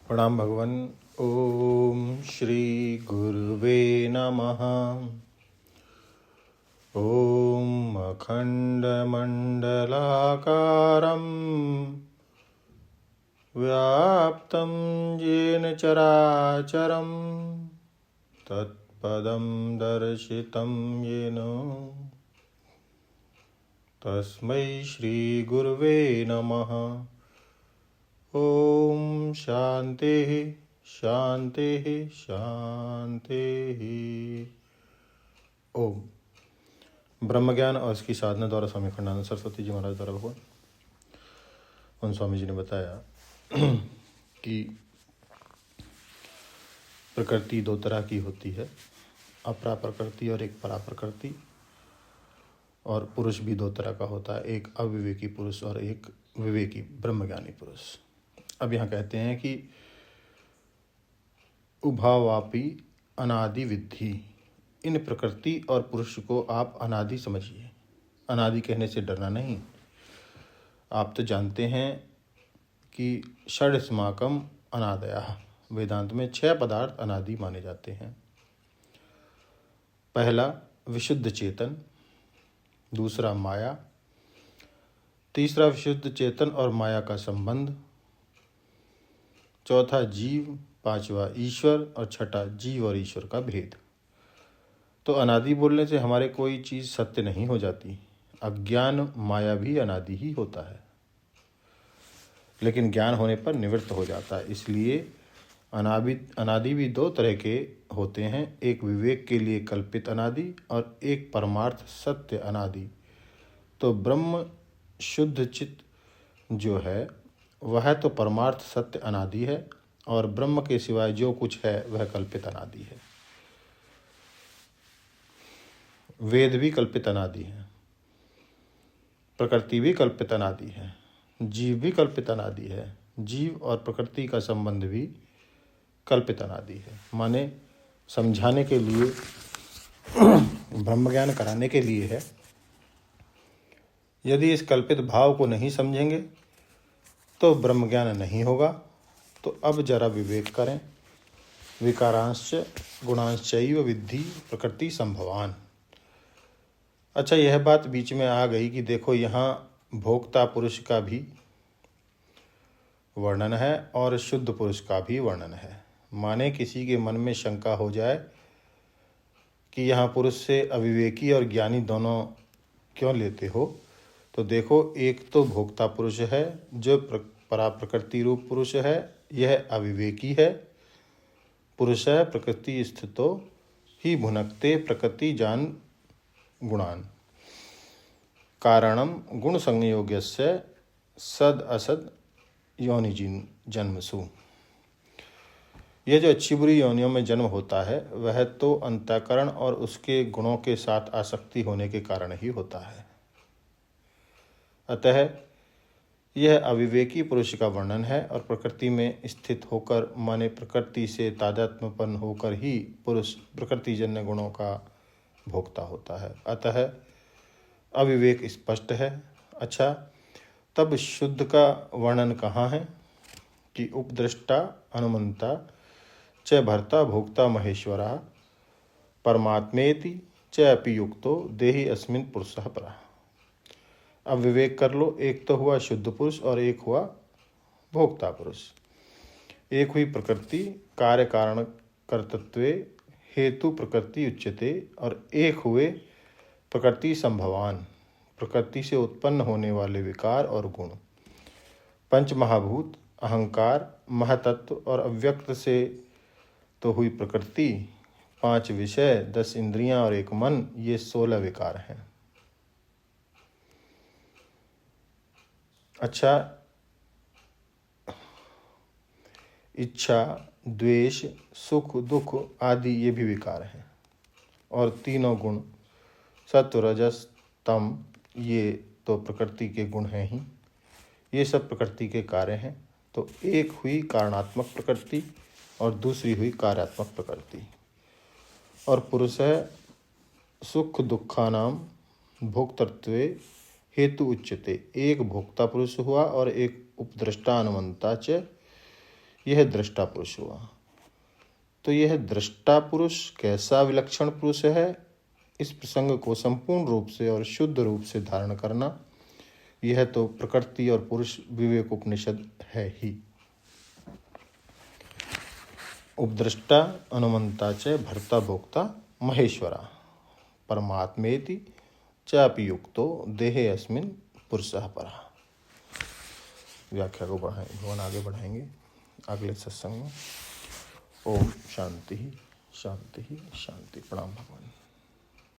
प्रणाम भगवन। ओम श्री गुरुवे नमः। ओम अखंडमंडलाकारं व्याप्तं येन चराचरं तत्पदं दर्शितं येन तस्मै श्री गुरुवे नमः। ओम शांति शांति शांति। ओम ब्रह्म ज्ञान और इसकी साधना द्वारा स्वामी खंडानंद सरस्वती जी महाराज द्वारा भगवान उन स्वामी जी ने बताया कि प्रकृति दो तरह की होती है, अपरा प्रकृति और एक परा प्रकृति। और पुरुष भी दो तरह का होता है, एक अविवेकी पुरुष और एक विवेकी ब्रह्मज्ञानी पुरुष। अब यहाँ कहते हैं कि उभावापि अनादि विद्धि। इन प्रकृति और पुरुष को आप अनादि समझिए। अनादि कहने से डरना नहीं। आप तो जानते हैं कि षड्स्माकम अनादयः, वेदांत में 6 पदार्थ अनादि माने जाते हैं। पहला विशुद्ध चेतन, दूसरा माया, तीसरा विशुद्ध चेतन और माया का संबंध, चौथा जीव, पांचवा ईश्वर और छठा जीव और ईश्वर का भेद। तो अनादि बोलने से हमारे कोई चीज़ सत्य नहीं हो जाती। अज्ञान माया भी अनादि ही होता है, लेकिन ज्ञान होने पर निवृत्त हो जाता है। इसलिए अनादि भी दो तरह के होते हैं, एक विवेक के लिए कल्पित अनादि और एक परमार्थ सत्य अनादि। तो ब्रह्म शुद्ध चित्त जो है वह तो परमार्थ सत्य अनादि है, और ब्रह्म के सिवाय जो कुछ है वह कल्पित अनादि है। वेद भी कल्पित अनादि है, प्रकृति भी कल्पित अनादि है, जीव भी कल्पित अनादि है। जीव और प्रकृति का संबंध भी कल्पित अनादि है। माने समझाने के लिए ब्रह्म ज्ञान कराने के लिए है। यदि इस कल्पित भाव को नहीं समझेंगे तो ब्रह्म ज्ञान नहीं होगा। तो अब जरा विवेक करें। विकारांश्च गुणांश्चैव विद्धि प्रकृति संभवान। अच्छा, यह बात बीच में आ गई कि देखो यहाँ भोक्ता पुरुष का भी वर्णन है और शुद्ध पुरुष का भी वर्णन है। माने किसी के मन में शंका हो जाए कि यहाँ पुरुष से अविवेकी और ज्ञानी दोनों क्यों लेते हो, तो देखो एक तो भोक्ता पुरुष है जो परा प्रकृति रूप पुरुष है, यह अविवेकी है पुरुष है। प्रकृति स्थितो ही भुनक्ते प्रकृति जान गुणान कारणम गुण संयोगस्य सद असद योनिजिन जन्मसु। यह जो अच्छी बुरी योनियों में जन्म होता है वह तो अंतःकरण और उसके गुणों के साथ आसक्ति होने के कारण ही होता है। अतः यह अविवेकी पुरुष का वर्णन है, और प्रकृति में स्थित होकर माने प्रकृति से तादात्म्यपन्न होकर ही पुरुष प्रकृतिजन्य गुणों का भोक्ता होता है। अतः अविवेक स्पष्ट है। अच्छा, तब शुद्ध का वर्णन कहाँ है कि उपद्रष्टा अनुमंता च भर्ता भोक्ता महेश्वरा परमात्मेति च अपि युक्तो देहि अस्मिन् पुरुषः परः। अब विवेक कर लो, एक तो हुआ शुद्ध पुरुष और एक हुआ भोक्ता पुरुष। एक हुई प्रकृति कार्य कारण कर्तृत्वे हेतु प्रकृति उच्यते, और एक हुए प्रकृति संभवान, प्रकृति से उत्पन्न होने वाले विकार और गुण। पंच महाभूत, अहंकार, महतत्व और अव्यक्त से तो हुई प्रकृति, 5 विषय, 10 इंद्रियां और एक मन, ये 16 विकार हैं। अच्छा, इच्छा, द्वेष, सुख, दुख आदि ये भी विकार हैं। और तीनों गुण सत्व रजस तम, ये तो प्रकृति के गुण हैं ही, ये सब प्रकृति के कार्य हैं। तो एक हुई कारणात्मक प्रकृति और दूसरी हुई कार्यात्मक प्रकृति। और पुरुष है सुख दुखानाम भोक्तृत्वे हेतु उच्यते। एक भोक्ता पुरुष हुआ और एक उपद्रष्टा अनुमंता च, यह दृष्टा पुरुष हुआ। तो यह दृष्टा पुरुष कैसा विलक्षण पुरुष है, इस प्रसंग को संपूर्ण रूप से और शुद्ध रूप से धारण करना, यह तो प्रकृति और पुरुष विवेक उपनिषद है ही। उपद्रष्टा अनुमंता च भर्ता भोक्ता महेश्वरा परमात्मेति चापि युक्तो देहे अस्मिन् पुरुषः परः। व्याख्या को भगवान आगे बढ़ाएंगे अगले सत्संग में। ओम शांति शांति शांति। प्रणाम भगवान।